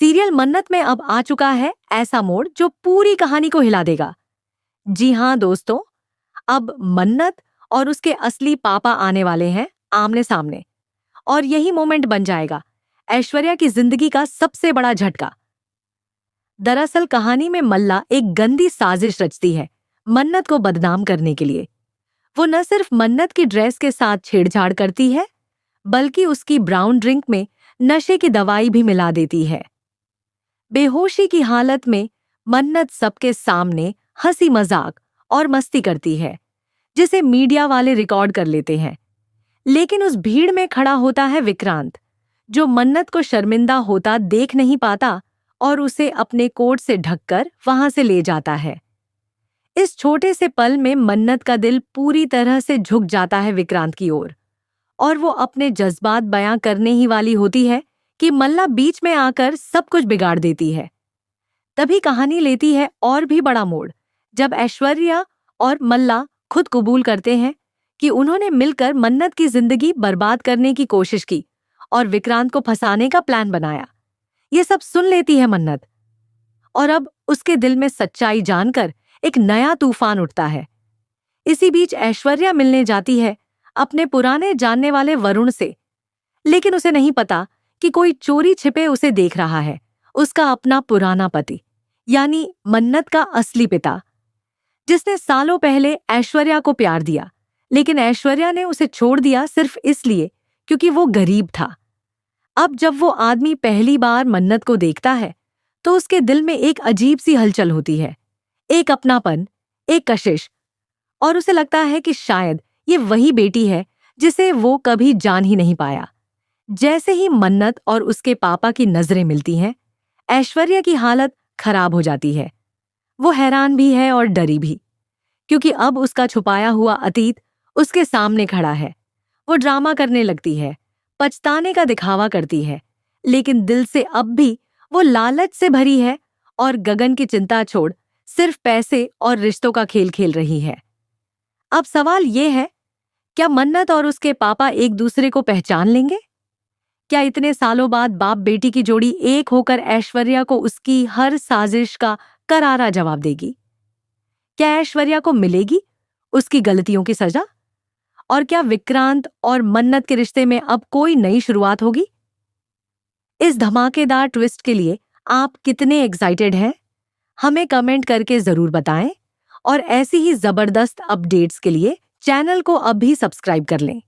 Serial मन्नत में अब आ चुका है ऐसा मोड़ जो पूरी कहानी को हिला देगा। जी हाँ दोस्तों, अब मन्नत और उसके असली पापा आने वाले हैं आमने सामने, और यही मोमेंट बन जाएगा ऐश्वर्या की जिंदगी का सबसे बड़ा झटका। दरअसल कहानी में मल्ला एक गंदी साजिश रचती है मन्नत को बदनाम करने के लिए। वो न सिर्फ मन्नत की ड्रेस के साथ छेड़छाड़ करती है, बल्कि उसकी ब्राउन ड्रिंक में नशे की दवाई भी मिला देती है। बेहोशी की हालत में मन्नत सबके सामने हंसी मजाक और मस्ती करती है, जिसे मीडिया वाले रिकॉर्ड कर लेते हैं। लेकिन उस भीड़ में खड़ा होता है विक्रांत, जो मन्नत को शर्मिंदा होता देख नहीं पाता और उसे अपने कोट से ढककर वहां से ले जाता है। इस छोटे से पल में मन्नत का दिल पूरी तरह से झुक जाता है विक्रांत की ओर, और वो अपने जज्बात बयां करने ही वाली होती है कि मल्ला बीच में आकर सब कुछ बिगाड़ देती है। तभी कहानी लेती है और भी बड़ा मोड़, जब ऐश्वर्या और मल्ला खुद कबूल करते हैं कि उन्होंने मिलकर मन्नत की जिंदगी बर्बाद करने की कोशिश की और विक्रांत को फंसाने का प्लान बनाया। ये सब सुन लेती है मन्नत, और अब उसके दिल में सच्चाई जानकर एक नया तूफान उठता है। इसी बीच ऐश्वर्या मिलने जाती है अपने पुराने जानने वाले वरुण से, लेकिन उसे नहीं पता कि कोई चोरी छिपे उसे देख रहा है, उसका अपना पुराना पति, यानी मन्नत का असली पिता, जिसने सालों पहले ऐश्वर्या को प्यार दिया, लेकिन ऐश्वर्या ने उसे छोड़ दिया सिर्फ इसलिए क्योंकि वो गरीब था। अब जब वो आदमी पहली बार मन्नत को देखता है तो उसके दिल में एक अजीब सी हलचल होती है, एक अपनापन, एक कशिश, और उसे लगता है कि शायद ये वही बेटी है जिसे वो कभी जान ही नहीं पाया। जैसे ही मन्नत और उसके पापा की नजरें मिलती हैं, ऐश्वर्या की हालत खराब हो जाती है। वो हैरान भी है और डरी भी, क्योंकि अब उसका छुपाया हुआ अतीत उसके सामने खड़ा है। वो ड्रामा करने लगती है, पछताने का दिखावा करती है, लेकिन दिल से अब भी वो लालच से भरी है और गगन की चिंता छोड़ सिर्फ पैसे और रिश्तों का खेल खेल रही है। अब सवाल ये है, क्या मन्नत और उसके पापा एक दूसरे को पहचान लेंगे? क्या इतने सालों बाद बाप बेटी की जोड़ी एक होकर ऐश्वर्या को उसकी हर साजिश का करारा जवाब देगी? क्या ऐश्वर्या को मिलेगी उसकी गलतियों की सजा? और क्या विक्रांत और मन्नत के रिश्ते में अब कोई नई शुरुआत होगी? इस धमाकेदार ट्विस्ट के लिए आप कितने एक्साइटेड हैं? हमें कमेंट करके जरूर बताएं, और ऐसी ही जबरदस्त अपडेट्स के लिए चैनल को अब भी सब्सक्राइब कर लें।